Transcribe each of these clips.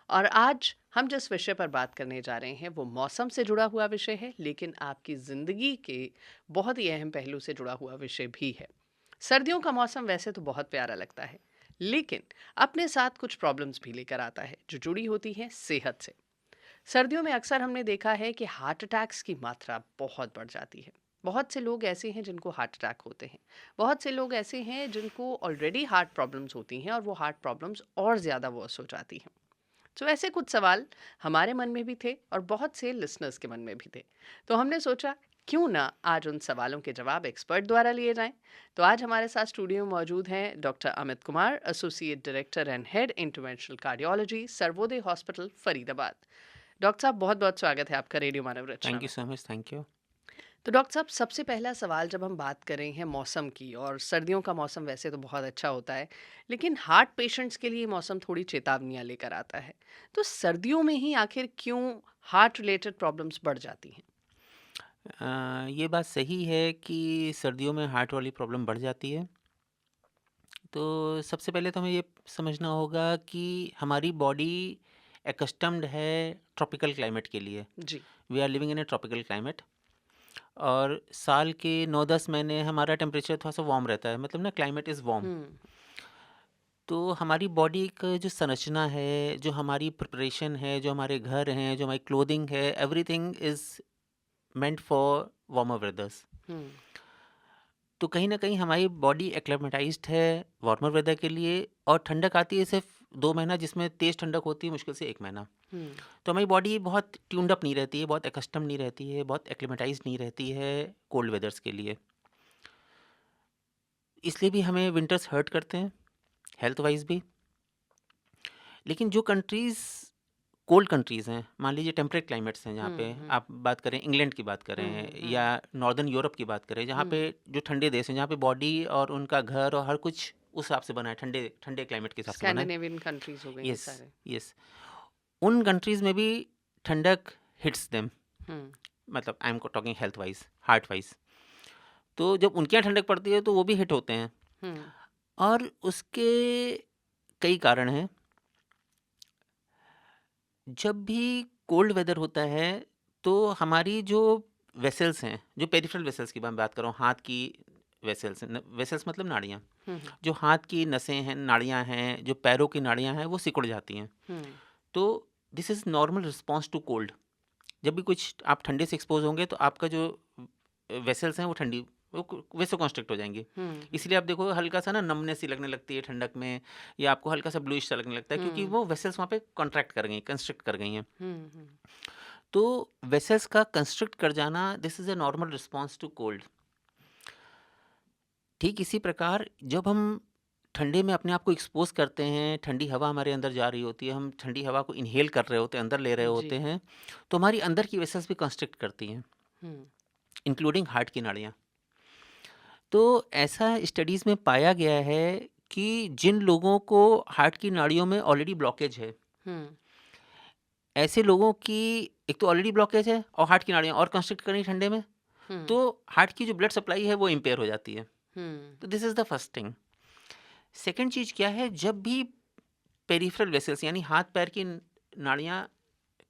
और आज हम जिस विषय पर बात करने जा रहे हैं वो मौसम से जुड़ा हुआ विषय है, लेकिन आपकी ज़िंदगी के बहुत ही अहम पहलू से जुड़ा हुआ विषय भी है। सर्दियों का मौसम वैसे तो बहुत प्यारा लगता है, लेकिन अपने साथ कुछ प्रॉब्लम्स भी लेकर आता है जो जुड़ी होती हैं सेहत से। सर्दियों में अक्सर हमने देखा है कि हार्ट अटैक्स की मात्रा बहुत बढ़ जाती है। बहुत से लोग ऐसे हैं जिनको हार्ट अटैक होते हैं। बहुत से लोग ऐसे हैं जिनको ऑलरेडी हार्ट प्रॉब्लम्स होती हैं और वो हार्ट प्रॉब्लम्स और ज़्यादा वर्स हो जाती हैं। तो ऐसे कुछ सवाल हमारे मन में भी थे और बहुत से लिसनर्स के मन में भी थे। तो हमने सोचा क्यों ना आज उन सवालों के जवाब एक्सपर्ट द्वारा लिए जाएं। तो आज हमारे साथ स्टूडियो में मौजूद हैं doctor Amit Kumar, associate director and head interventional cardiology, Sarvodaya hospital, Faridabad. Doctor साहब, बहुत बहुत स्वागत है आपका radio Manav Rachna thank you में। So much, thank you. तो डॉक्टर साहब, सबसे पहला सवाल, जब हम बात कर रहे हैं मौसम की, और सर्दियों का मौसम वैसे तो बहुत अच्छा होता है, लेकिन हार्ट पेशेंट्स के लिए मौसम थोड़ी चेतावनियां लेकर आता है। तो सर्दियों में ही आखिर क्यों हार्ट रिलेटेड प्रॉब्लम्स बढ़ जाती हैं? ये बात सही है कि सर्दियों में हार्ट वाली प्रॉब्लम बढ़ जाती है। तो सबसे पहले तो हमें ये समझना होगा कि हमारी बॉडी एकस्टम्ड है ट्रॉपिकल क्लाइमेट के लिए। जी। We are living in a tropical climate. और साल के 9-10 महीने हमारा टेम्परेचर थोड़ा सा वार्म रहता है, मतलब ना क्लाइमेट इज़ वार्म। हम्म। तो हमारी बॉडी का जो संरचना है, जो हमारी प्रिपरेशन है, जो हमारे घर हैं, जो हमारी क्लोथिंग है, everything is meant for warmer weathers. Hmm. तो कहीं न कहीं हमारी बॉडी एक्लिमेटाइज़्ड है वार्मर वेदर के लिए, और ठंडक आती है सिर्फ़ 2 महीना, जिसमें तेज़ ठंडक होती है मुश्किल से 1 महीना। हम्म। तो हमारी बॉडी बहुत ट्यून्ड अप नहीं रहती है, बहुत एक्स्टम्ड नहीं रहती है, बहुत एक्लिमेटाइज़्ड नहीं रहती है कोल्ड वेदर्स के लिए। इसलिए भी हमें विंटर्स हर्ट करते हैं, हेल्थ वाइज़ भी। लेकिन जो कंट्रीज़ कोल्ड कंट्रीज़ हैं, मान लीजिए टेम्परेट क्लाइमेट्स हैं जहाँ पे, हम्म। आप बात करें इंग्लैंड की बात करें या हम्म। नॉर्दर्न यूरोप की बात करें, जहाँ पे हम्म। जो ठंडे देश हैं, जहाँ पे बॉडी और उनका घर और हर कुछ उस हिसाब से बना है, ठंडे ठंडे क्लाइमेट के हिसाब से बना है। स्कैंडिनेवियन कंट्रीज हो गई ये यस, सारे। यस। उन कंट्रीज़ में भी ठंडक हिट्स देम, हम्म। मतलब आई am talking health wise, heart wise. तो जब उनके यहाँ ठंडक पड़ती है तो वो भी हिट होते हैं। हम्म। और उसके कई कारण हैं। जब भी कोल्ड वेदर होता है तो हमारी जो वेसल्स हैं, जो पेरिफेरल वेसल्स की मैं बात कर रहा हूँ, हाथ की वेसल्स, वेसल्स मतलब नाड़ियाँ, हम्म। जो हाथ की नसें हैं, नाड़ियाँ हैं, जो पैरों की नाड़ियाँ हैं, वो सिकुड़ जाती हैं। हम्म। तो this is normal response to cold. जब भी कुछ आप ठंडे से एक्सपोज होंगे तो आपका जो वेसल्स हैं वो ठंडी, वो वैसे कॉन्स्ट्रिक्ट हो जाएंगी। हम्म। इसलिए आप देखो हल्का सा ना नमनेस सी लगने लगती है ठंडक में, या आपको हल्का सा ब्लूइश सा लगने लगता है, क्योंकि हम्म। वो वेसल्स वहाँ पे कॉन्ट्रैक्ट कर गई हैं, कंस्ट्रिक्ट कर गई हैं। हम्म। तो वेसल्स का कंस्ट्रक्ट कर जाना, this is a normal response to cold. ठीक इसी प्रकार जब हम ठंडे में अपने आप को एक्सपोज करते हैं, ठंडी हवा हमारे अंदर जा रही होती है, हम ठंडी हवा को इनहेल कर रहे होते हैं, अंदर ले रहे जी। होते हैं, तो हमारी अंदर की वेसल्स भी कंस्ट्रक्ट करती हैं, हम्म। इंक्लूडिंग हार्ट की नाड़ियाँ। तो ऐसा स्टडीज़ में पाया गया है कि जिन लोगों को हार्ट की नाड़ियों में ऑलरेडी ब्लॉकेज है, हम्म। ऐसे लोगों की एक तो ऑलरेडी ब्लॉकेज है और हार्ट की नाड़ियाँ और कंस्ट्रक्ट करी ठंडे में, हम्म। तो हार्ट की जो ब्लड सप्लाई है वो इम्पेयर हो जाती है। हम्म। तो this is the first thing. Second चीज़ क्या है, जब भी पेरिफेरल वेसल्स यानी हाथ पैर की नाड़ियाँ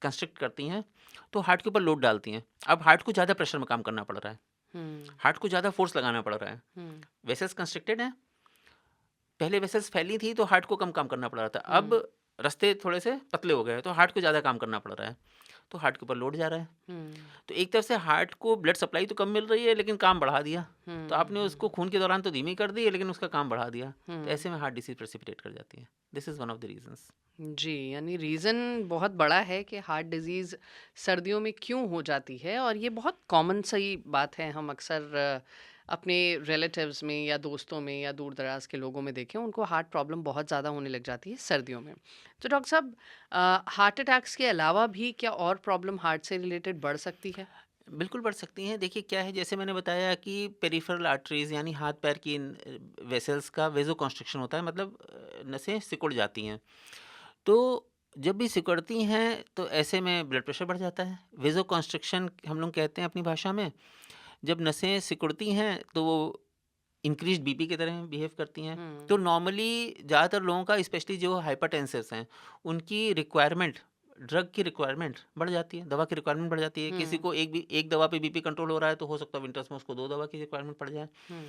कंस्ट्रक्ट करती हैं तो हार्ट के ऊपर लोड डालती हैं। अब हार्ट को ज़्यादा प्रेशर में काम करना पड़ रहा है, हम्म। हार्ट को ज़्यादा फोर्स लगाना पड़ रहा है। हम्म। वेसल्स कंस्ट्रक्टेड हैं, पहले वेसल्स फैली थी तो हार्ट को कम काम करना पड़ रहा था, अब हम्म। रास्ते थोड़े से पतले हो गए तो हार्ट को ज़्यादा काम करना पड़ रहा है, तो हार्ट के ऊपर लोड जा रहा है। हम्म। तो एक तरफ से हार्ट को ब्लड सप्लाई तो कम मिल रही है लेकिन काम बढ़ा दिया, तो हम्म। आपने उसको खून के दौरान तो धीमी कर दी है लेकिन उसका काम बढ़ा दिया। तो हम्म। ऐसे में हार्ट डिसीज प्रेसिपिटेट कर जाती है। This is one of the reasons. जी, यानी रीज़न बहुत बड़ा है कि हार्ट डिज़ीज़ सर्दियों में क्यों हो जाती है, और ये बहुत कॉमन सी बात है। हम अक्सर अपने रिलेटिव्स में या दोस्तों में या दूर दराज के लोगों में देखें, उनको हार्ट प्रॉब्लम बहुत ज़्यादा होने लग जाती है सर्दियों में। तो डॉक्टर साहब, हार्ट अटैक्स के अलावा भी क्या और प्रॉब्लम हार्ट से रिलेटेड बढ़ सकती है? बिल्कुल बढ़ सकती हैं। देखिए क्या है, जैसे मैंने बताया कि पेरिफेरल आर्टरीज यानी हाथ पैर की वेसल्स का वेजो कॉन्स्ट्रिक्शन होता है, मतलब नसें सिकुड़ जाती हैं। तो जब भी सिकुड़ती हैं तो ऐसे में ब्लड प्रेशर बढ़ जाता है। वेजो कॉन्स्ट्रिक्शन हम लोग कहते हैं अपनी भाषा में। जब नसें सिकुड़ती हैं तो वो इंक्रीज्ड बीपी की तरह बिहेव करती हैं। तो हुँ, नॉर्मली ज़्यादातर लोगों का, स्पेशली जो हाइपरटेंसिव्स हैं, उनकी रिक्वायरमेंट, ड्रग की रिक्वायरमेंट बढ़ जाती है, दवा की रिक्वायरमेंट बढ़ जाती है। किसी हुँ, को एक दवा पे बीपी कंट्रोल हो रहा है, तो हो सकता है विंटर्स में उसको 2 दवा की रिक्वायरमेंट पड़ जाए। हुँ,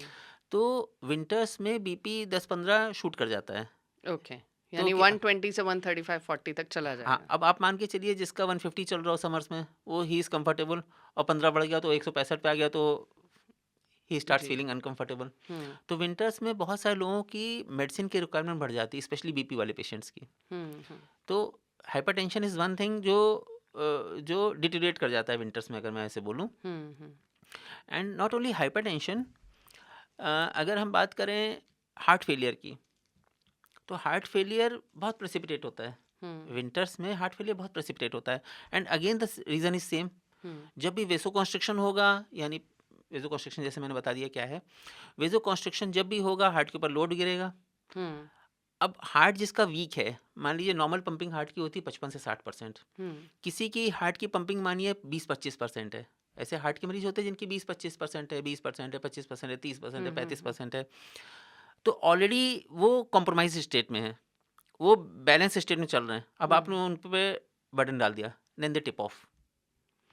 तो विंटर्स में बीपी 10-15 शूट कर जाता है। ओके। तो यानी क्या, 120 से 135-40 तक चला हाँ, जाएगा। अब आप मान के चलिए जिसका 150 चल रहा हो समर्स में, वो ही इज़ कंफर्टेबल, और 15 बढ़ गया तो 165 पे आ गया, तो ही स्टार्ट्स जी। Feeling uncomfortable. हुँ, तो विंटर्स में बहुत सारे लोगों की मेडिसिन की रिक्वायरमेंट बढ़ जाती है, स्पेशली बीपी वाले पेशेंट्स की। हुँ, हुँ, तो हाइपरटेंशन इज़ वन थिंग जो डिटेरियोरेट कर जाता है विंटर्स में, अगर मैं ऐसे बोलूँ। हुँ, हुँ, एंड नॉट ओनली हाइपरटेंशन, अगर हम बात करें हार्ट फेलियर की, तो हार्ट फेलियर बहुत प्रेसिपिटेट होता है। हुँ, विंटर्स में हार्ट फेलियर बहुत प्रेसिपिटेट होता है। And again the reason is same. Hmm, जब भी वेसो कॉन्स्ट्रिक्शन होगा, यानी वेसो कॉन्स्ट्रिक्शन जैसे मैंने बता दिया क्या है, वेसो कॉन्स्ट्रिक्शन जब भी होगा, हार्ट के ऊपर लोड गिरेगा। हुँ, अब हार्ट जिसका वीक है, मान लीजिए नॉर्मल पंपिंग हार्ट की होती है 55 से 60%, हुँ, किसी की हार्ट की पंपिंग मानिए 20-25% है। ऐसे हार्ट के मरीज होते हैं जिनकी 20-25% है, 20% है, 25% है, 30% है, हुँ, हुँ, हुँ, 35% है। तो ऑलरेडी वो कॉम्प्रोमाइज स्टेट में है, वो बैलेंस स्टेट में चल रहे हैं। अब हुँ, आपने उन पे बर्डन डाल दिया, देन दे टिप ऑफ,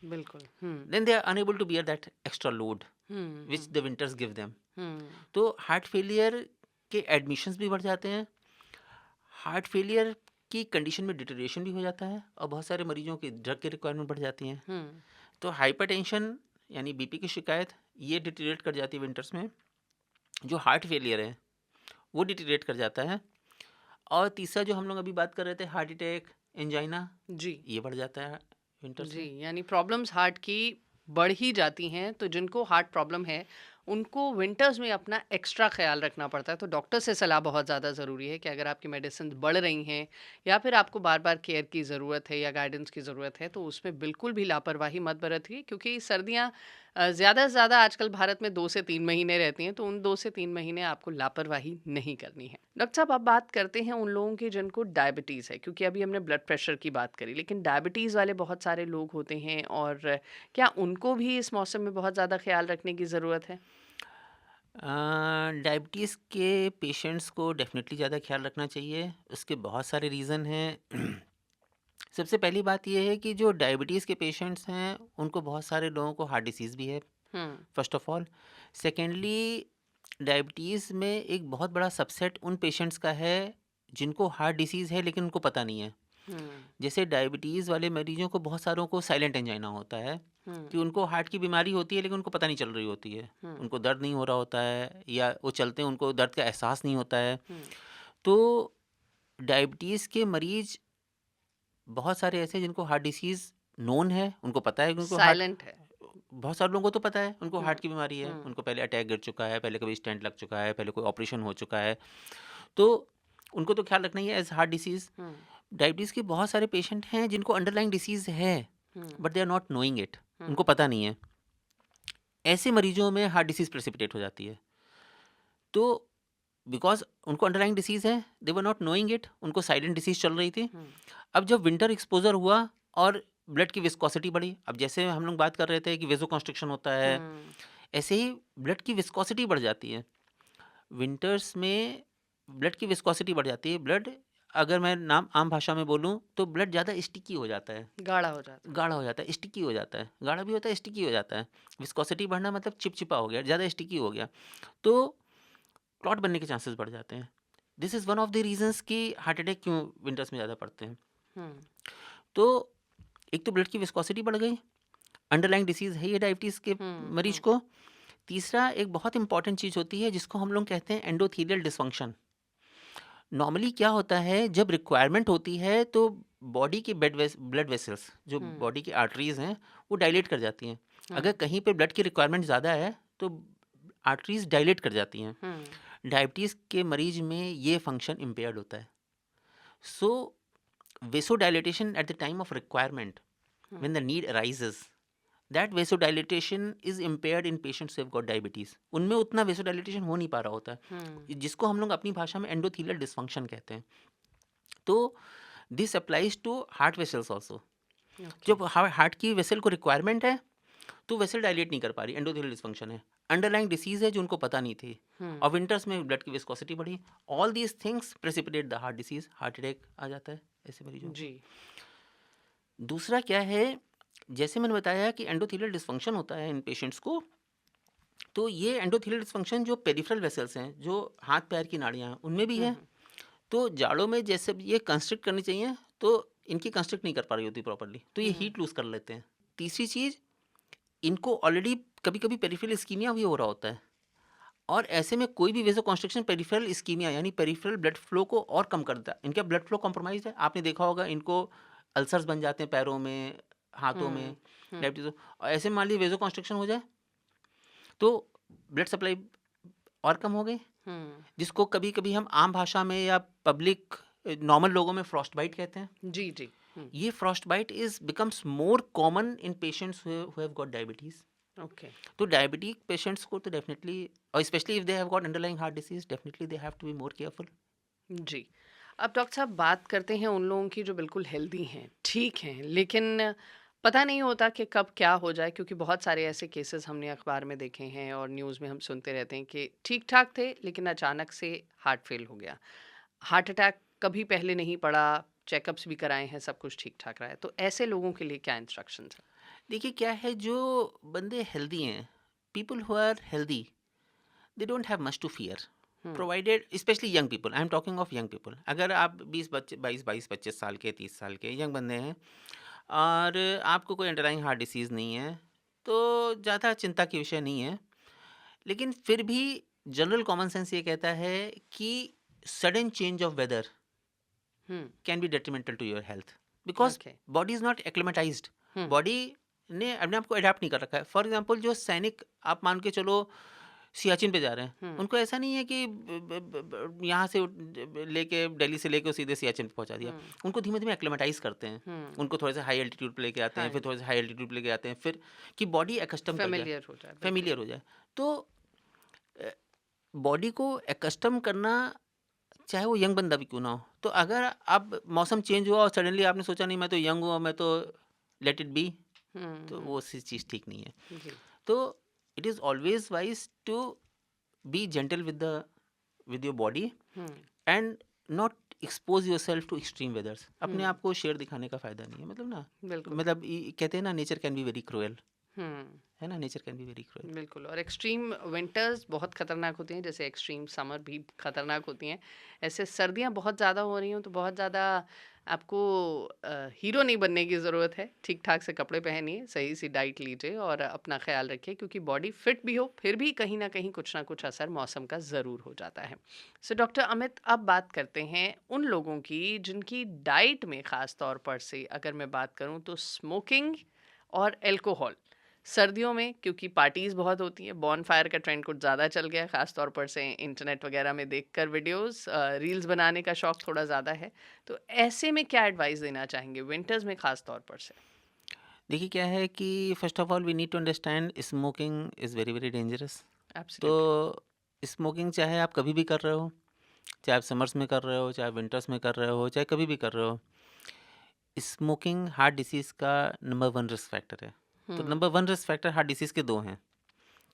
बिल्कुल। Hmm, then they are unable to bear that extra load hmm, which hmm, the winters give them. Hmm, तो हार्ट फेलियर के एडमिशन्स भी बढ़ जाते हैं, हार्ट फेलियर की कंडीशन में डिटेरियोरेशन भी हो जाता है, और बहुत सारे मरीजों की ड्रग की रिक्वायरमेंट बढ़ जाती है। हुँ, तो हाइपरटेंशन यानी बीपी की शिकायत, ये डिटेरियोरेट कर जाती है विंटर्स में। जो हार्ट फेलियर है, वो डिटेरियोरेट कर जाता है। और तीसरा जो हम लोग अभी बात कर रहे थे, हार्ट अटैक, एंजाइना, जी। ये बढ़ जाता है विंटर्स जी, में। यानी प्रॉब्लम्स हार्ट की बढ़ ही जाती हैं, तो जिनको हार्ट प्रॉब्लम है, उनको विंटर्स में अपना एक्स्ट्रा ख़्याल रखना पड़ता है। तो डॉक्टर से सलाह बहुत ज़्यादा ज़रूरी है कि अगर आपकी मेडिसिन्स बढ़ रही हैं या फिर आपको बार-बार केयर की ज़रूरत है या गाइडेंस की ज़रूरत है, तो उसमें बिल्कुल भी लापरवाही मत बरतिए क्योंकि सर्दियाँ ज़्यादा से ज़्यादा आजकल भारत में 2 से 3 महीने रहती हैं, तो उन 2 से 3 महीने आपको लापरवाही नहीं करनी है। डॉक्टर साहब, अब बात करते हैं उन लोगों की जिनको डायबिटीज़ है, क्योंकि अभी हमने ब्लड प्रेशर की बात करी, लेकिन डायबिटीज़ वाले बहुत सारे लोग होते हैं और क्या उनको भी इस मौसम में बहुत ज़्यादा ख़्याल रखने की ज़रूरत है? डायबिटीज़ के पेशेंट्स को डेफिनेटली ज़्यादा ख्याल रखना चाहिए। उसके बहुत सारे रीज़न हैं। सबसे पहली बात ये है कि जो डायबिटीज़ के पेशेंट्स हैं, उनको बहुत सारे लोगों को हार्ट डिसीज़ भी है, hmm, first of all. Secondly, diabetes में एक बहुत बड़ा सबसेट उन पेशेंट्स का है जिनको हार्ट डिसीज़ है लेकिन उनको पता नहीं है। हुँ, जैसे डायबिटीज़ वाले मरीजों को, बहुत सारों को साइलेंट एंजाइना होता है, हुँ, कि उनको हार्ट की बीमारी होती है लेकिन उनको पता नहीं चल रही होती है। हुँ, उनको दर्द नहीं हो रहा होता है, या वो चलते हैं उनको दर्द का एहसास नहीं होता है। हुँ, तो डायबिटीज़ के मरीज बहुत सारे ऐसे हैं जिनको हार्ट डिसीज़ नोन है, उनको पता है कि उनको हार्ट, साइलेंट है। बहुत सारे लोगों को तो पता है उनको हुँ, हार्ट की बीमारी है, हुँ, उनको पहले अटैक गिर चुका है, पहले कभी स्टेंट लग चुका है, पहले कोई ऑपरेशन हो चुका है। तो उनको तो ख्याल रखना ही है as heart disease. Hmm, diabetes के बहुत सारे पेशेंट हैं जिनको अंडरलाइंग डिसीज़ है, hmm, but they are not knowing it, hmm, उनको पता नहीं है। ऐसे मरीजों में हार्ट डिसीज़ प्रेसिपिटेट हो जाती है। तो बिकॉज़ उनको अंडरलाइंग डिसीज़ है, दे वर नॉट नोइंग इट, उनको साइलेंट डिसीज़ चल रही थी। हुँ, अब जब विंटर एक्सपोज़र हुआ और ब्लड की विस्कोसिटी बढ़ी, अब जैसे हम लोग बात कर रहे थे कि वेसोकंस्ट्रिक्शन होता है, हुँ, ऐसे ही ब्लड की विस्कोसिटी बढ़ जाती है। विंटर्स में ब्लड की विस्कोसिटी बढ़ जाती है। ब्लड, अगर मैं नाम आम भाषा में बोलूँ, तो ब्लड ज़्यादा स्टिकी हो जाता है, गाढ़ा हो जाता है। गाढ़ा हो जाता है, स्टिकी हो जाता है। गाढ़ा भी होता है, स्टिकी हो जाता है। विस्कोसिटी बढ़ना मतलब चिपचिपा हो गया, ज़्यादा स्टिकी हो गया। तो क्लॉट बनने के चांसेस बढ़ जाते हैं। This is one of the reasons कि हार्ट अटैक क्यों विंटर्स में ज़्यादा पड़ते हैं। हुँ, तो एक तो ब्लड की विस्कोसिटी बढ़ गई, अंडरलाइंग डिसीज़ है ये डायबिटीज़ के हुँ, मरीज हुँ, को। तीसरा एक बहुत इंपॉर्टेंट चीज़ होती है जिसको हम लोग कहते हैं एंडोथेलियल डिसफंक्शन। नॉर्मली क्या होता है, जब रिक्वायरमेंट होती है तो बॉडी के ब्लड वेसल्स, जो हुँ, बॉडी की आर्टरीज हैं, वो डायलेट कर जाती हैं। हुँ, अगर कहीं पे ब्लड की रिक्वायरमेंट ज़्यादा है, तो आर्टरीज डायलेट कर जाती हैं। हुँ, डायबिटीज़ के मरीज में ये फंक्शन इम्पेयर्ड होता है। सो vasodilation at the time of requirement, hmm, when the need arises, that vasodilation is impaired in patients who have got diabetes. उनमें उतना vasodilation हो नहीं पा रहा होता हुँ, है, जिसको हम लोग अपनी भाषा में एंडोथेलियल डिसफंक्शन कहते हैं। तो this applies to heart vessels also. Okay. जब हार्ट की वेसल को रिक्वायरमेंट है, तो वेसल डायलेट नहीं कर पा रही, एंडोथेलियल डिसफंक्शन है। अंडरलाइंग डिसीज है जो उनको पता नहीं थी। और विंटर्स में ब्लड की विस्कोसिटी बढ़ी, all these things precipitate the heart disease, heart attack आ जाता है ऐसे मरीजों को। जी। दूसरा क्या है, जैसे मैंने बताया कि एंडोथेलियल डिस्फंक्शन होता है इन पेशेंट्स को, तो ये एंडोथेलियल डिस्फंक्शन जो पेरिफेरल वेसल्स हैं, जो हाथ पैर की नाड़ियाँ हैं, उनमें भी है। तो जाड़ों में जैसे ये कंस्ट्रक्ट करनी चाहिए, तो इनकी कंस्ट्रक्ट नहीं कर पा रही होती प्रॉपरली, तो ये हीट लूज कर लेते हैं। तीसरी चीज, इनको ऑलरेडी कभी कभी पेरिफेरल इस्कीमिया भी हो रहा होता है, और ऐसे में कोई भी वेसो कॉन्स्ट्रक्शन पेरिफेरल इस्कीमिया यानी पेरिफेरल ब्लड फ्लो को और कम कर देता है। इनका ब्लड फ्लो कॉम्प्रोमाइज है, आपने देखा होगा, इनको अल्सर्स बन जाते हैं पैरों में, हाथों में, डायबिटीज। और ऐसे मान लीजिए वेसो कॉन्स्ट्रक्शन हो जाए तो ब्लड सप्लाई और कम हो गई, जिसको कभी कभी हम आम भाषा में या पब्लिक नॉर्मल लोगों में फ्रॉस्ट बाइट कहते हैं। जी, जी। ये frostbite is becomes more common in patients who have got diabetes. Okay. तो डायबिटिक पेशेंट्स को तो डेफिनेटली, और specially if they have got underlying heart disease, definitely they have to be more careful. जी। अब doctor साहब बात करते हैं उन लोगों की जो बिल्कुल हेल्दी हैं, ठीक हैं, लेकिन पता नहीं होता कि कब क्या हो जाए, क्योंकि बहुत सारे ऐसे केसेस हमने अखबार में देखे हैं और न्यूज़ में हम सुनते रहते हैं कि ठीक-ठाक थे, लेकिन अचानक से हार्ट फेल हो गया। हार्ट अटैक कभी पहले नहीं पड़ा, चेकअप्स भी कराए हैं, सब कुछ ठीक-ठाक रहा है। तो ऐसे लोगों के लिए क्या इंस्ट्रक्शंस हैं? देखिए क्या है, जो बंदे हेल्दी हैं, people who are healthy, they don't have much to fear, hmm, provided, specially young people, I am talking of young people. अगर आप 22 22 25 साल के, 30 साल के यंग बंदे हैं और आपको कोई अंडरलाइंग हार्ट डिसीज़ नहीं है, तो ज़्यादा चिंता की विषय नहीं है। लेकिन फिर भी जनरल कॉमन सेंस ये कहता है कि sudden change of weather hmm, can be detrimental to your health, because okay. Body is not acclimatized. Hmm, body ने अपने आप को अडेप्ट नहीं कर रखा है। फॉर एग्जाम्पल, जो सैनिक आप मान के चलो सियाचिन पे जा रहे हैं, हुँ, उनको ऐसा नहीं है कि यहाँ से लेके दिल्ली से लेके सीधे सियाचिन पे पहुंचा दिया। हुँ, उनको धीमे धीमे एक्लेमेटाइज करते हैं, हुँ, उनको थोड़े से हाई एल्टीट्यूड पे लेके आते हैं, फिर हाँ, थोड़े से हाई एल्टीट्यूड पे लेके आते हैं, फिर कि बॉडी एकस्टम कर जाए, फ़ैमिलियर हो जाए, बिल्कुल। फेमिलियर हो जाए। तो बॉडी को एकस्टम करना, चाहे वो यंग बंदा भी क्यों ना हो। तो अगर अब मौसम चेंज हुआ और सडनली आपने सोचा नहीं मैं तो यंग हूँ, मैं तो लेट इट बी, हुँ, तो हुँ, वो चीज़ ठीक नहीं है। जी, तो it is always wise to be gentle with your body hmm, and not expose yourself to extreme weathers. अपने हुँ, आप को शेर दिखाने का फ़ायदा नहीं है, मतलब ना, बिल्कुल। मतलब कहते हैं ना, nature can be very cruel, hmm. है ना, nature can be very cruel. बिल्कुल, और एक्सट्रीम विंटर्स बहुत खतरनाक होती हैं, जैसे एक्सट्रीम समर भी खतरनाक होती हैं। ऐसे सर्दियाँ बहुत ज़्यादा हो रही हों तो बहुत ज़्यादा आपको हीरो नहीं बनने की ज़रूरत है। ठीक-ठाक से कपड़े पहनिए, सही-सी डाइट लीजिए और अपना ख़्याल रखिए, क्योंकि बॉडी फिट भी हो, फिर भी कहीं न कहीं कुछ न कुछ असर मौसम का ज़रूर हो जाता है। सो डॉक्टर अमित, अब बात करते हैं उन लोगों की जिनकी डाइट में ख़ास तौर पर से अगर मैं बात करूँ तो स्मोकिंग और अल्कोहल। सर्दियों में क्योंकि पार्टीज़ बहुत होती हैं, बॉनफायर का ट्रेंड कुछ ज़्यादा चल गया है, ख़ास तौर पर से इंटरनेट वगैरह में देखकर वीडियोज़, रील्स बनाने का शौक थोड़ा ज़्यादा है। तो ऐसे में क्या एडवाइस देना चाहेंगे विंटर्स में ख़ास तौर पर से? देखिए क्या है कि first of all we need to understand smoking is very very dangerous. तो एब्सोल्युटली। स्मोकिंग चाहे आप कभी भी कर रहे हो, चाहे आप समर्स में कर रहे हो, चाहे विंटर्स में कर रहे हो, चाहे कभी भी कर रहे हो, स्मोकिंग हार्ट डिसीज़ का नंबर वन रिस्क फैक्टर है। तो hmm, number one risk factor heart disease के दो हैं,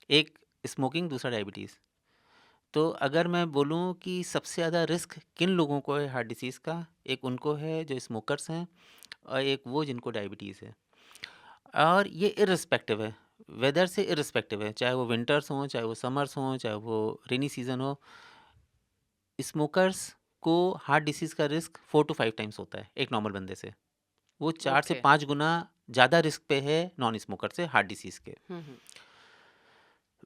एक स्मोकिंग, दूसरा डायबिटीज़। तो अगर मैं बोलूँ कि सबसे ज़्यादा रिस्क किन लोगों को है हार्ट डिसीज़ का, एक उनको है जो स्मोकर्स हैं, और एक वो जिनको डायबिटीज़ है। और ये इर्रिस्पेक्टिव है, वेदर से इर्रिस्पेक्टिव है, चाहे वो विंटर्स हों, चाहे वो समर्स हों, चाहे वो रेनी सीज़न हो। स्मोकर्स को हार्ट डिसीज़ का रिस्क 4 टू 5 टाइम्स होता है एक नॉर्मल बंदे से। वो 4 से ओके। 5 गुना ज़्यादा रिस्क पे है नॉन स्मोकर से हार्ट डिसीज़ के। हुँ, हुँ,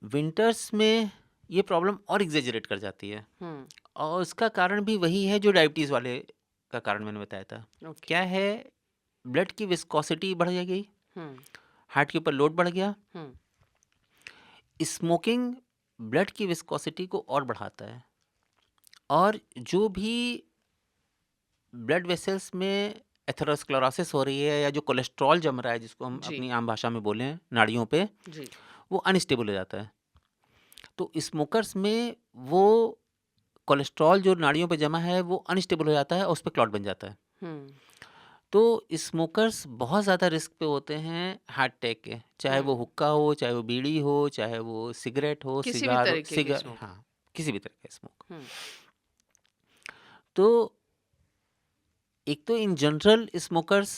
विंटर्स में ये प्रॉब्लम और एग्ज़ैजरेट कर जाती है, हुँ, और उसका कारण भी वही है जो डायबिटीज़ वाले का कारण मैंने बताया था। ओके। क्या है, ब्लड की विस्कोसिटी बढ़ गई, हुँ, हार्ट के ऊपर लोड बढ़ गया। हुँ, स्मोकिंग ब्लड की विस्कोसिटी को और बढ़ाता है, और जो भी ब्लड वेसल्स में एथेरोस्क्लेरोसिस हो रही है, या जो कोलेस्ट्रॉल जम रहा है, जिसको हम जी, अपनी आम भाषा में बोलें नाड़ियों पे, जी, वो अनस्टेबल हो जाता है। तो स्मोकर्स में वो कोलेस्ट्रॉल जो नाड़ियों पे जमा है वो अनस्टेबल हो जाता है और उस पे क्लॉट बन जाता है। हुँ, तो स्मोकर्स बहुत ज़्यादा रिस्क पे होते हैं हार्ट अटैक के, चाहे वो हुँ, हुक्का हो, चाहे वो बीड़ी हो, चाहे वो सिगरेट हो, किसी भी सिगार हो, तरीके की स्मोकिंग। हाँ, किसी भी तरह का स्मोक। हुँ, तो एक तो इन जनरल स्मोकर्स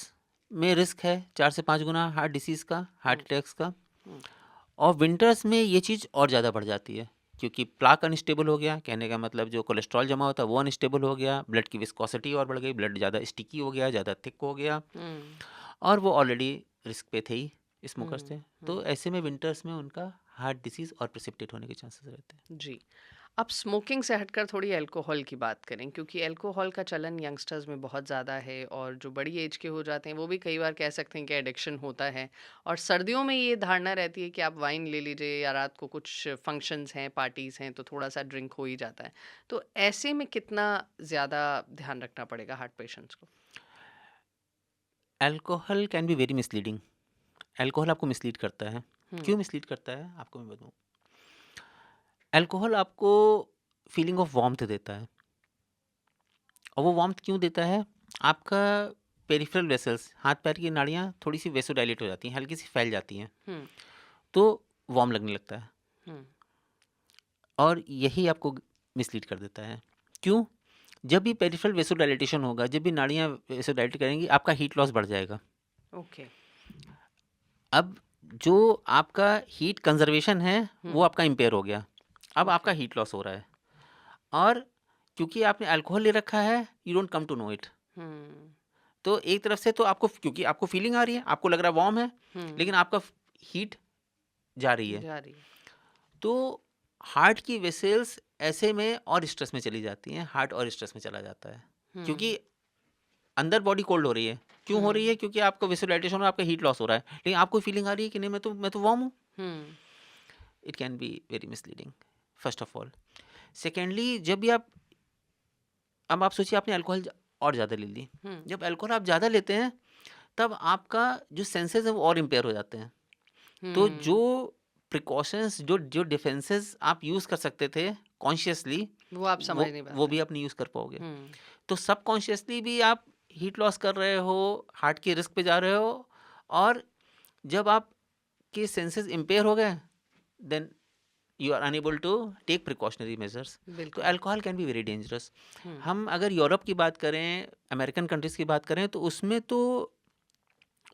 में रिस्क है 4 से 5 गुना हार्ट डिसीज़ का, हार्ट हुँ, अटैक्स का। हुँ, और विंटर्स में ये चीज़ और ज़्यादा बढ़ जाती है, क्योंकि प्लाक अनस्टेबल हो गया, कहने का मतलब जो कोलेस्ट्रॉल जमा होता है वो अनस्टेबल हो गया, ब्लड की विस्कोसिटी और बढ़ गई, ब्लड ज़्यादा स्टिकी हो गया, ज़्यादा थिक हो गया, हुँ, और वो ऑलरेडी रिस्क पे थे ही, स्मोकर्स थे। हुँ, तो हुँ। ऐसे में विंटर्स में उनका हार्ट डिसीज़ और प्रेसिपिटेट होने के चांसेस रहते हैं। जी। अब स्मोकिंग से हटकर थोड़ी अल्कोहल की बात करें क्योंकि अल्कोहल का चलन यंगस्टर्स में बहुत ज़्यादा है और जो बड़ी एज के हो जाते हैं वो भी कई बार कह सकते हैं कि एडिक्शन होता है और सर्दियों में ये धारणा रहती है कि आप वाइन ले लीजिए या रात को कुछ फंक्शंस हैं पार्टीज़ हैं तो थोड़ा सा ड्रिंक हो ही जाता है। तो ऐसे में कितना ज़्यादा ध्यान रखना पड़ेगा हार्ट पेशेंट्स को? Alcohol can be very misleading. Alcohol आपको मिसलीड करता है। हुँ, क्यों मिसलीड करता है? आपको मैं बताऊँ। अल्कोहल आपको फीलिंग ऑफ वार्मथ देता है, और वो वार्मथ क्यों देता है? आपका पेरिफेरल वेसल्स, हाथ-पैर की नाड़ियाँ थोड़ी-सी वेसोडाइलेट हो जाती हैं, हल्की-सी फैल जाती हैं, हुँ, तो वार्म लगने लगता है, हुँ, और यही आपको मिसलीड कर देता है। क्यों? जब भी पेरिफेरल वेसोडाइलेटेशन होगा, जब भी नाड़ियाँ वेसोडाइलेट करेंगी, आपका हीट लॉस बढ़ जाएगा। ओके। अब जो आपका हीट कंज़र्वेशन है, वो हुँ, आपका इम्पेयर हो गया। अब ओके। आपका हीट लॉस हो रहा है, और क्योंकि आपने अल्कोहल ले रखा है, you don't come to know it. Hmm, तो एक तरफ से तो आपको, क्योंकि आपको फीलिंग आ रही है, आपको लग रहा है वार्म है, हुँ, लेकिन आपका हीट जा रही है। जा रही है। तो हार्ट की वेसल्स ऐसे में और स्ट्रेस में चली जाती हैं, हार्ट और स्ट्रेस में चला जाता है, हुँ, क्योंकि अंदर बॉडी कोल्ड हो रही है। क्यों हो रही है? हुँ, क्योंकि आपका वेसोडाइलेशन हो रहा है, आपका हीट लॉस हो रहा है, लेकिन आपको फीलिंग आ रही है कि नहीं, मैं तो वार्म हूँ। Hmm, it can be very misleading, first of all. Secondly, जब भी आप, अब आप सोचिए आपने अल्कोहल और ज़्यादा ले ली। हुँ, जब अल्कोहल आप ज़्यादा लेते हैं, तब आपका जो सेंसेस है वो और इम्पेयर हो जाते हैं। तो जो हुँ। प्रिकॉशंस, जो जो डिफेंसेस आप यूज़ कर सकते थे कॉन्शियसली, वो आप समझ वो नहीं वो पाते। भी आप नहीं यूज़ कर पाओगे। हुँ, तो सबकॉन्शियसली भी आप हीट लॉस कर रहे हो, हार्ट के रिस्क पे जा रहे हो, और जब आपके सेंसेस इम्पेयर हो गए, then you are unable to take precautionary measures. तो बिल्कुल। Alcohol can be very dangerous. Hmm, हम अगर यूरोप की बात करें, अमेरिकन कंट्रीज़ की बात करें, तो उसमें तो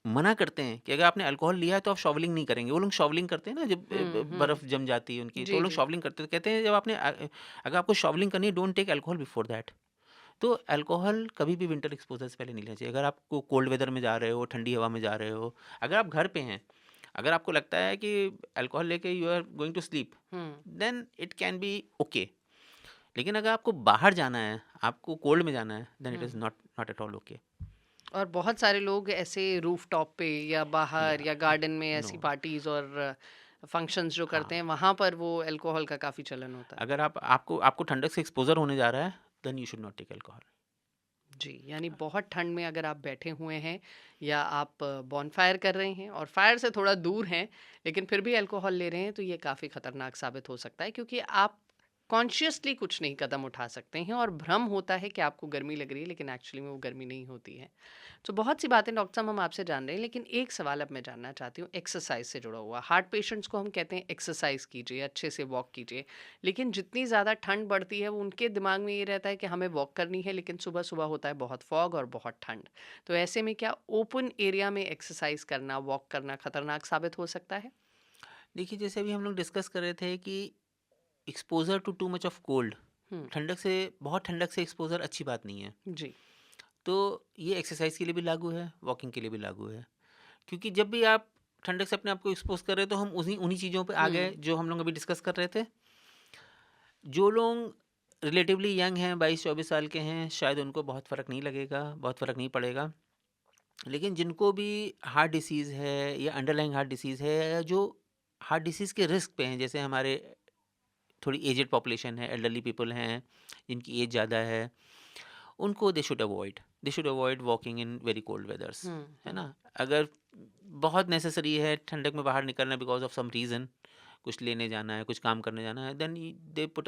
मना करते हैं कि अगर आपने अल्कोहल लिया है तो आप शॉवलिंग नहीं करेंगे। वो लोग शॉवलिंग करते हैं ना, जब हुँ, हुँ। बर्फ़ जम जाती है उनकी, तो वो जी, लोग जी। शॉवलिंग करते हैं। कहते हैं जब आपने अगर आपको शॉवलिंग करनी है, don't take alcohol before that. तो अल्कोहल कभी भी विंटर एक्सपोज़र से पहले नहीं लेना चाहिए। अगर आपको कोल्ड वेदर में जा रहे हो, ठंडी हवा में जा रहे हो, अगर आप घर पे हैं, अगर आपको लगता है कि अल्कोहल लेके you are going to sleep, hmm, then it can be okay. लेकिन अगर आपको बाहर जाना है, आपको कोल्ड में जाना है, then it hmm. Is not not at all okay. और बहुत सारे लोग ऐसे रूफ़टॉप पे या बाहर या या गार्डन में नो, ऐसी पार्टीज़ और फंक्शंस जो करते हाँ। हैं, वहाँ पर वो अल्कोहल का काफ़ी चलन होता है। अगर आपको ठंडक से एक्सपोज़र होने जा रहा है, then you should not take alcohol. जी, यानी बहुत ठंड में अगर आप बैठे हुए हैं या आप बॉनफायर कर रहे हैं और फायर से थोड़ा दूर हैं, लेकिन फिर भी अल्कोहल ले रहे हैं, तो ये काफ़ी खतरनाक साबित हो सकता है क्योंकि आप कॉन्शियसली कुछ नहीं कदम उठा सकते हैं और भ्रम होता है कि आपको गर्मी लग रही है, लेकिन एक्चुअली में वो गर्मी नहीं होती है। तो बहुत सी बातें डॉक्टर साहब हम आपसे जान रहे हैं, लेकिन एक सवाल अब मैं जानना चाहती हूँ एक्सरसाइज से जुड़ा हुआ। हार्ट पेशेंट्स को हम कहते हैं एक्सरसाइज कीजिए, अच्छे से वॉक कीजिए, लेकिन जितनी ज़्यादा ठंड बढ़ती है वो उनके दिमाग में ये रहता है कि हमें वॉक करनी है, लेकिन सुबह सुबह होता है बहुत फॉग और बहुत ठंड। तो ऐसे में क्या ओपन एरिया में एक्सरसाइज करना, वॉक करना खतरनाक साबित हो सकता है? देखिए, जैसे अभी हम लोग डिस्कस कर रहे थे कि exposure to too much of cold, hmm. बहुत ठंडक से एक्सपोज़र अच्छी बात नहीं है। जी। तो ये एक्सरसाइज़ के लिए भी लागू है, वॉकिंग के लिए भी लागू है। क्योंकि जब भी आप ठंडक से अपने आप को एक्सपोज़ कर रहे हैं, तो हम उन्हीं उन्हीं चीज़ों पे आ गए हम्म। जो हम लोग अभी डिस्कस कर रहे थे। जो लोग रिलेटिवली यंग हैं, 22-24 साल के हैं, शायद उनको बहुत फ़र्क नहीं लगेगा, बहुत फ़र्क नहीं पड़ेगा। लेकिन जिनको भी हार्ट डिसीज़ है, या अंडरलाइंग हार्ट डिसीज़ है, या जो हार्ट डिसीज़ के रिस्क पे हैं, जैसे हमारे थोड़ी एजेड पॉपुलेशन है, एल्डरली पीपल हैं, जिनकी एज ज़्यादा है, उनको they should avoid walking in very cold weathers, hmm. है हम्म। ना? अगर बहुत नेसेसरी है ठंडक में बाहर निकलना, बिकॉज़ ऑफ सम रीज़न, कुछ लेने जाना है, कुछ काम करने जाना है, then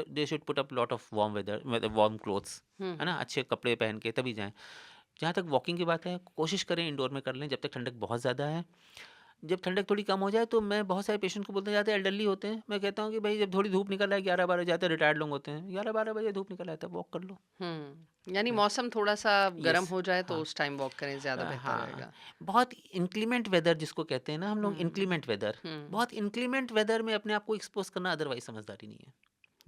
they should put up lot of warm weather, मतलब वार्म क्लोथ्स, है हम्म। ना? अच्छे कपड़े पहन के तभी जाएँ। जहाँ तक वॉकिंग की बात है, कोशिश करें इंडोर में कर लें जब तक ठंडक बहुत ज़्यादा है। जब ठंडक थोड़ी कम हो जाए तो मैं बहुत सारे पेशेंट को बोलते जाते हैं, एल्डरली होते हैं, मैं कहता हूँ कि भाई जब थोड़ी धूप निकल रहा है, 11-12 जाते हैं, रिटायर्ड लोग होते हैं, 11-12 बजे धूप निकल आया है, तब वॉक कर लो। यानी मौसम थोड़ा-सा गर्म यस, हो जाए तो हाँ। उस टाइम वॉक करें, ज़्यादा बेहतर हाँ, रहेगा। बहुत इंक्लीमेंट वेदर जिसको कहते हैं ना हम लोग, हुँ, इंक्लीमेंट वेदर, हुँ। बहुत इंक्लीमेंट वेदर में अपने आप को एक्सपोज़ करना अदरवाइज़ समझदारी नहीं है।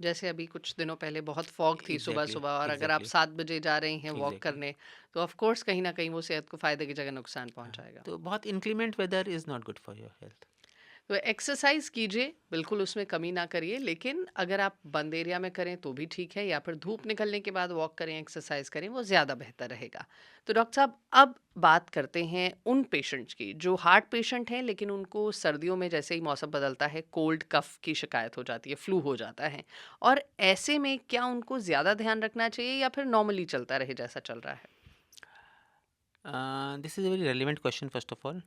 जैसे अभी कुछ दिनों पहले बहुत फॉग थी एग्ज़ैक्टली, सुबह-सुबह और अगर आप एग्ज़ैक्टली, 7 बजे जा रही हैं वॉक एग्ज़ैक्टली। करने, तो ऑफ़ कोर्स कहीं न कहीं वो सेहत को फ़ायदे की जगह नुकसान हाँ, पहुँचाएगा। तो बहुत inclement weather is not good for your health. तो एक्सरसाइज़ कीजिए, बिल्कुल उसमें कमी ना करिए, लेकिन अगर आप बंद एरिया में करें तो भी ठीक है या फिर धूप निकलने के बाद वॉक करें, एक्सरसाइज़ करें, वो ज़्यादा बेहतर रहेगा। तो डॉक्टर साहब अब बात करते हैं उन पेशेंट्स की जो हार्ट पेशेंट हैं लेकिन उनको सर्दियों में जैसे ही मौसम बदलता है कोल्ड कफ़ की शिकायत हो जाती है, फ्लू हो जाता है और ऐसे में क्या उनको ज़्यादा ध्यान रखना चाहिए या फिर नॉर्मली चलता रहे जैसा चल रहा है? This is a very relevant question first of all.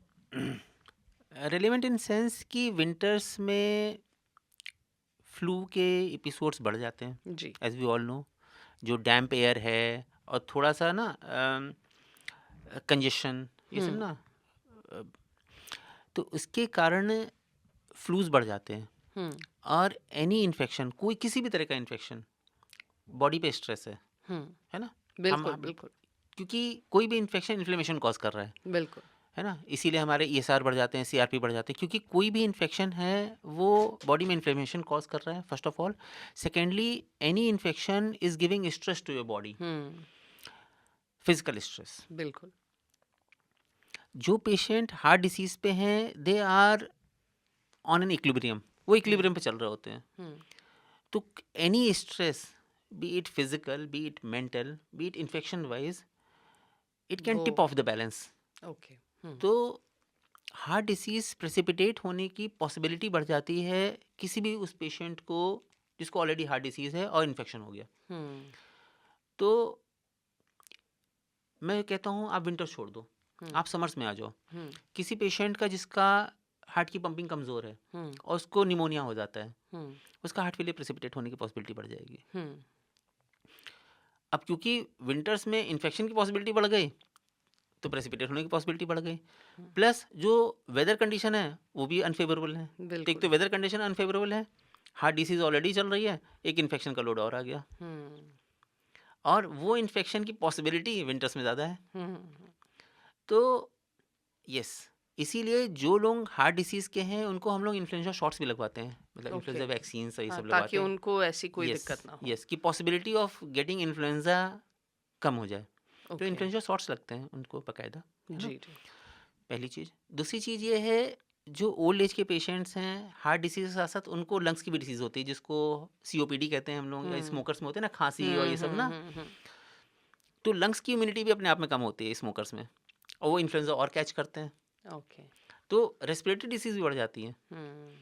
Relevant in sense कि विंटर्स में फ्लू के एपिसोड्स बढ़ जाते हैं, जी। As we all know. जो डैम्प एयर है और थोड़ा-सा ना कंजेशन, ये हुँ, सब ना, अ, तो इसके कारण फ्लूज़ बढ़ जाते हैं। हुँ, और एनी इन्फेक्शन, कोई किसी भी तरह का इन्फेक्शन, बॉडी पे स्ट्रेस हुँ। है ना? बिल्कुल, हम बिल्कुल, क्योंकि कोई भी इन्फेक्शन इन्फ्लेमेशन कॉज़ कर रहा बिल्कुल। है ना? इसीलिए हमारे ईएसआर बढ़ जाते हैं, सीआरपी बढ़ जाते हैं, क्योंकि कोई भी इन्फेक्शन है वो बॉडी में इन्फ्लेमेशन कॉज़ कर रहा है, first of all. Secondly, any infection is giving stress to your body, hmm, physical stress. बिल्कुल। जो पेशेंट हार्ट डिसीज़ पे हैं, they are on an equilibrium, वो हुँ, इक्विलिब्रियम पे चल रहे होते हैं। हुँ। तो any stress, be it physical, be it mental, be it infection wise, it can वो tip off the balance. Okay. Hmm, तो हार्ट डिसीज प्रेसिपिटेट होने की पॉसिबिलिटी बढ़ जाती है किसी भी उस पेशेंट को जिसको ऑलरेडी हार्ट डिसीज है और इन्फेक्शन हो गया। हुँ, तो मैं कहता हूँ आप विंटर छोड़ दो, हुँ, आप समर्स में आ जाओ। हुँ, किसी पेशेंट का जिसका हार्ट की पंपिंग कमज़ोर है हुँ, और उसको निमोनिया हो जाता है, हुँ, उसका हार्ट फेलियर प्रेसिपिटेट होने की पॉसिबिलिटी बढ़ जाएगी। हुँ, अब क्योंकि विंटर्स में इन्फेक्शन की पॉसिबिलिटी बढ़ गई, तो प्रेसिपिटेट होने की पॉसिबिलिटी बढ़ गई। हुँ, प्लस जो वेदर कंडीशन है वो भी अनफेवरेबल है। तो एक तो बिल्कुल। वेदर कंडीशन अनफेवरेबल है, हार्ट डिसीज ऑलरेडी चल रही है, एक इन्फेक्शन का लोड और आ गया, हुँ, और वो इन्फेक्शन की पॉसिबिलिटी विंटर्स में ज़्यादा है। हुँ, हुँ, तो यस, इसीलिए जो लोग हार्ट डिसीज़ के हैं उनको हम लोग इन्फ्लुएंजा शॉट्स भी लगवाते हैं, मतलब ओके। इन्फ्लुएंजा वैक्सीन ये हाँ, सब ताकि लगवाते हैं। उनको ऐसी कोई यस, दिक्कत ना हो। यस, कि पॉसिबिलिटी ऑफ गेटिंग इन्फ्लुएंजा कम हो जाए। तो ओके। इन्फ्लुएंजा शॉट्स लगते हैं उनको बाकायदा, है ना? जी, जी। पहली चीज़। दूसरी चीज़ ये है, जो ओल्ड एज के पेशेंट्स हैं, हार्ट डिसीज़ के साथ-साथ उनको लंग्स की भी डिसीज़ होती है, जिसको सीओपीडी कहते हैं हम लोग, या हुँ, स्मोकर्स में होते हैं ना खाँसी और हुँ, ये सब हुँ, ना, हुँ, हुँ, तो लंग्स की इम्यूनिटी भी अपने आप में कम होती है स्मोकर्स में, और वो इन्फ्लुएंजा और कैच करते हैं। ओके। तो रेस्पिरेटरी डिसीज़ भी बढ़ जाती है। हुँ,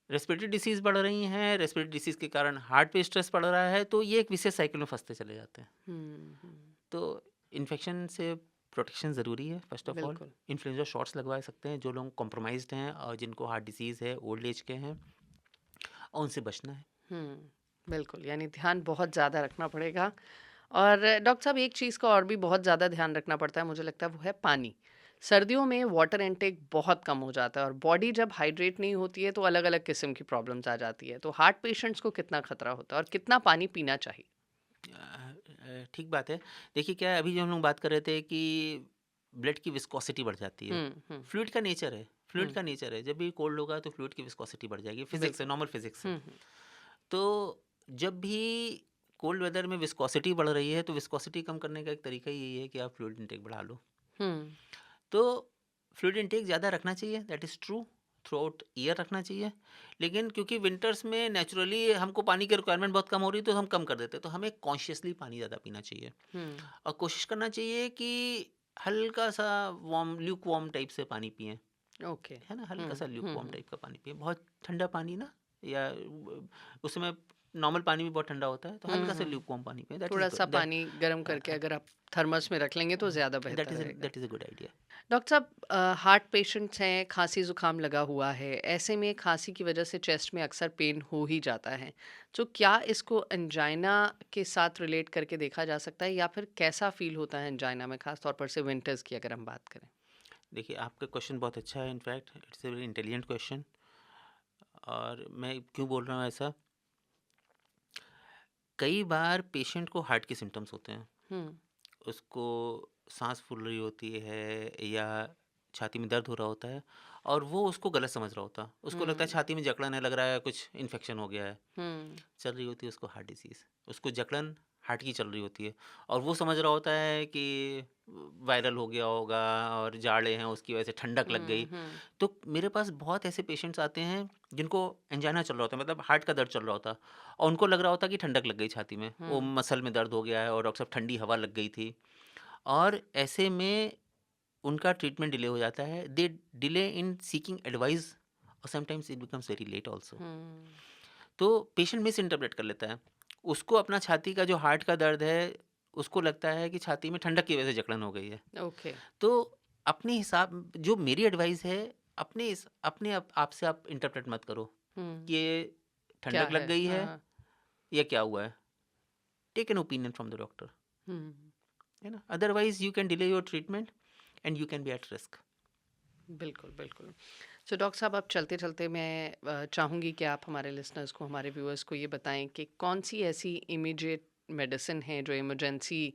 रेस्पिरेटरी डिसीज़ बढ़ रही हैं, रेस्पिरेटरी डिसीज़ के कारण हार्ट पे स्ट्रेस पड़ रहा है, तो ये एक विशेष साइकिल में फँसते चले जाते हैं। हुँ, हुँ, तो इन्फेक्शन से प्रोटेक्शन ज़रूरी है फर्स्ट ऑफ ऑल। बिल्कुल। इन्फ्लुएंजा शॉट्स लगवा सकते हैं जो लोग कॉम्प्रोमाइज़्ड हैं और जिनको हार्ट डिसीज़ है, ओल्ड एज के हैं, और उनसे बचना है। हुँ, बिल्कुल, यानी ध्यान बहुत ज़्यादा रखना पड़ेगा और डॉक्टर साहब एक चीज़ का और भी बहुत ज़्यादा ध्यान रखना पड़ता है मुझे लगता है वो है पानी। सर्दियों में वाटर इनटेक बहुत कम हो जाता है और बॉडी जब हाइड्रेट नहीं होती है तो अलग-अलग किस्म की प्रॉब्लम्स आ जाती है। तो हार्ट पेशेंट्स को कितना खतरा होता है और कितना पानी पीना चाहिए? ठीक बात है। देखिए क्या है, अभी जो हम लोग बात कर रहे थे कि ब्लड की विस्कोसिटी बढ़ जाती है। हुँ, हुँ, फ्लूइड का नेचर है, फ्लूइड हुँ, का नेचर है। जब भी कोल्ड होगा तो फ्लूइड की विस्कोसिटी बढ़ जाएगी। फिज़िक्स है, बिल्कुल। नॉर्मल फिज़िक्स है। हुँ, हुँ, तो जब भी कोल्ड वेदर में विस्कोसिटी बढ़ रही है, तो विस्कोसिटी कम करने का एक तरीका ही यही है कि आप फ्लूइड इंटेक बढ़ा लो। हुँ, तो फ्लूइड इंटेक ज़्यादा रखना चाहिए, that is true. Through out year रखना चाहिए। लेकिन क्योंकि विंटर्स में नेचुरली हमको पानी की रिक्वायरमेंट बहुत कम हो रही है, तो हम कम कर देते हैं। तो हमें कॉन्शियसली पानी ज़्यादा पीना चाहिए, हुँ, और कोशिश करना चाहिए कि हल्का सा वार्म, ल्यूक वार्म टाइप से पानी पिएं, ओके। है ना? हुँ, हल्का सा ल्यूक हुँ, वार्म हुँ। टाइप का पानी पिएं, बहुत ठंडा पानी ना, या उस समय नॉर्मल पानी भी बहुत ठंडा होता है, तो हुँ, हल्का सा हुँ। ल्यूक वार्म पानी पिएं, दैट इज़ थोड़ा-सा पानी गरम करके गुड। अगर आप थर्मस में रख लेंगे तो ज़्यादा बेहतर रहेगा। That is a good idea. Doctor साहब हार्ट पेशेंट्स हैं, खांसी-ज़ुकाम लगा हुआ है, ऐसे में खांसी की वजह से चेस्ट में अक्सर पेन हो ही जाता है। तो क्या इसको एंजाइना के साथ रिलेट करके देखा जा सकता है या फिर कैसा फ़ील होता है एंजाइना में, ख़ास तौर पर से विंटर्स की अगर हम बात करें? देखिए आपका क्वेश्चन बहुत अच्छा है, in fact it's a very intelligent question. और मैं क्यों बोल रहा हूँ ऐसा, कई बार पेशेंट को हार्ट के सिम्टम्स होते हैं, हुँ, उसको सांस फूल रही होती है या छाती में दर्द हो रहा होता है, और वो उसको गलत समझ रहा होता है, उसको लगता है हुँ, छाती में जकड़न है, लग रहा है कुछ इन्फेक्शन हो गया है। हुँ, चल रही होती है उसको हार्ट डिसीज़, उसको जकड़न हार्ट की चल रही होती है, और वो समझ रहा होता है कि वायरल हो गया होगा और जाड़े हैं उसकी वजह से ठंडक लग हुँ, गई। हुँ, तो मेरे पास बहुत ऐसे पेशेंट्स आते हैं जिनको एंजाइना चल रहा होता है, मतलब हार्ट का दर्द चल रहा होता है, और उनको लग रहा होता है कि ठंडक लग गई छाती में, वो हुँ, मसल में दर्द हो गया है और डॉक्टर साहब ठंडी हवा लग गई थी। और ऐसे में उनका ट्रीटमेंट डिले हो जाता है, they delay in seeking advice, और sometimes it becomes very late also. Hmm, तो पेशेंट मिस इंटरप्रेट कर लेता है, उसको अपना छाती का जो हार्ट का दर्द है, उसको लगता है कि छाती में ठंडक की वजह से जकड़न हो गई है। ओके, तो अपने हिसाब, जो मेरी एडवाइस है, अपने आप से आप इंटरप्रेट मत करो हुँ, कि ये क्या ठंडक लग है? गई है हाँ, या क्या हुआ है। Take an opinion from the doctor, hmm, है ना, otherwise you can delay your treatment and you can be at risk. बिल्कुल, बिल्कुल। सो डॉक्टर साहब, अब चलते-चलते मैं चाहूँगी कि आप हमारे लिसनर्स को, हमारे व्यूअर्स को ये बताएँ कि कौन-सी ऐसी इमीडिएट मेडिसिन है जो इमरजेंसी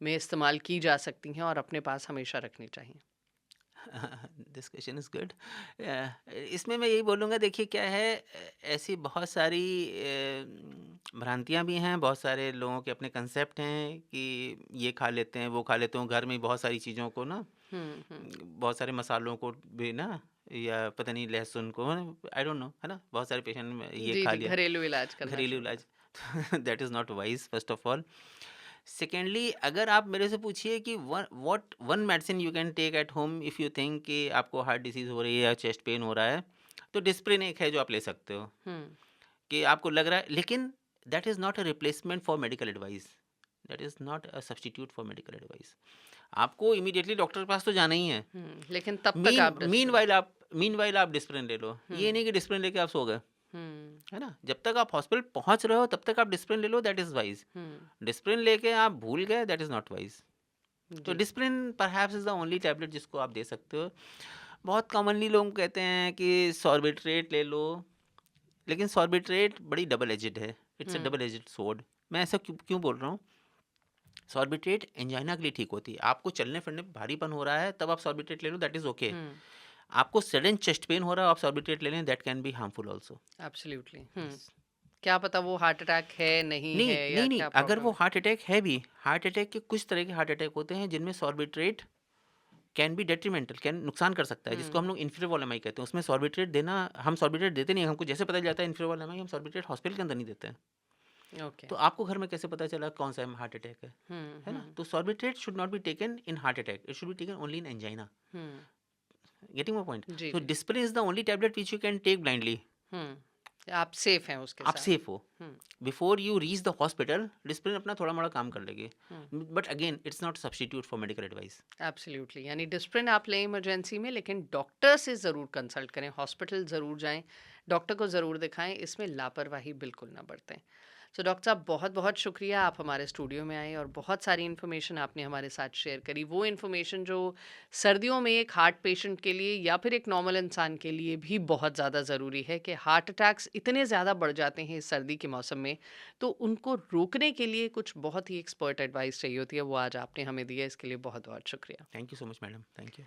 में इस्तेमाल की जा सकती हैं और अपने पास हमेशा रखनी चाहिए? This question is good. इसमें मैं यही बोलूँगा, देखिए क्या है, ऐसी बहुत सारी भ्रांतियाँ भी हैं, बहुत सारे लोगों के अपने कंसेप्ट हैं कि ये खा लेते हैं, वो खा लेते हैं, घर में बहुत सारी चीज़ों को ना, हुँ, हुँ। बहुत सारे मसालों को भी ना, या पता नहीं लहसुन को, आई डोंट नो, है ना, बहुत सारे पेशेंट ये जी, खा जी, लिया, घरेलू इलाज करना घरेलू शुरू कर। इलाज। That is not wise, first of all. Secondly, अगर आप मेरे से पूछिए कि what one medicine you can take at home if you think कि आपको हार्ट डिसीज़ हो रही है या चेस्ट पेन हो रहा है, तो डिस्प्रिन एक है जो आप ले सकते हो, हुँ, कि आपको लग रहा है, लेकिन that is not a replacement for medical advice, that is not a substitute for medical advice. आपको इमीडिएटली डॉक्टर के पास तो जाना ही है। हुँ, लेकिन तब तक मीन आप डिस्प्रिन। मीन वाइल आप डिस्प्रिन ले लो, हुँ, ये नहीं कि डिस्प्रिन लेके आप सो गए, हुँ, है ना, जब तक आप हॉस्पिटल पहुंच रहे हो तब तक आप डिस्प्रिन ले लो, that is wise. Hmm, Disprin लेके आप भूल गए, दैट इज़ नॉट वाइज। तो जी, Disprin perhaps is the only tablet जिसको आप दे सकते हो। बहुत कॉमनली लोग कहते हैं कि सॉर्बिट्रेट ले लो, लेकिन सॉर्बिट्रेट बड़ी डबल एजेड है, it's a hmm, double aged sword. मैं ऐसा क्यों क्यों बोल रहा हूँ, सॉर्बिट्रेट एंजाइना के लिए ठीक होती है, आपको चलने फिरने पे भारीपन हो रहा है तब आप सॉर्बिट्रेट ले लो, दैट इज़ ओके। हुँ, आपको सडन चेस्ट पेन हो रहा है, आप सॉर्बिट्रेट ले लें, that can be harmful also. Absolutely, yes. Hmm. क्या पता वो हार्ट अटैक है, नहीं नहीं है या नहीं नहीं, क्या अगर वो प्रॉब्लम है? हार्ट अटैक है भी, हार्ट अटैक के कुछ तरह के हार्ट अटैक होते हैं जिनमें Sorbitrate can be detrimental, can नुकसान कर सकता है, जिसको हम हुँ, लोग इन्फीरियर एम आई कहते हैं। उसमें सॉर्बिट्रेट देना, हम सॉर्बिट्रेट देते नहीं हैं, हमको जैसे पता चल जाता है इन्फीरियर एम आई, हम सॉर्बिट्रेट हॉस्पिटल के अंदर नहीं देते हैं। ओके। तो आपको घर में कैसे पता चला कौन सा हार्ट अटैक हुँ, है ना, हुँ, तो Sorbitrate should not be taken in heart attack, it should be taken only in angina. Hmm, getting my point. जी, सो जी। Disprin is the only tablet which you can take blindly, hmm, आप safe हैं उसके आप साथ। Safe हो। Hmm, before you reach the hospital, Disprin अपना थोड़ा मोड़ा काम कर लेगी, hmm, but again it's not substitute for medical advice. Absolutely, यानी डिस्प्रिन आप लें इमरजेंसी में, लेकिन डॉक्टर से ज़रूर कंसल्ट करें, हॉस्पिटल ज़रूर जाएँ, डॉक्टर को ज़रूर दिखाएँ, इसमें लापरवाही बिल्कुल ना बरतें। सो डॉक्टर साहब, बहुत-बहुत शुक्रिया, आप हमारे स्टूडियो में आए और बहुत सारी इन्फॉर्मेशन आपने हमारे साथ शेयर करी। वो इन्फॉर्मेशन जो सर्दियों में एक हार्ट पेशेंट के लिए या फिर एक नॉर्मल इंसान के लिए भी बहुत ज़्यादा ज़रूरी है कि हार्ट अटैक्स इतने ज़्यादा बढ़ जाते हैं इस सर्दी के मौसम में, तो उनको रोकने के लिए कुछ बहुत ही एक्सपर्ट एडवाइस चाहिए होती है, वो आज आपने हमें दी है, इसके लिए बहुत-बहुत शुक्रिया। Thank you so much madam, thank you.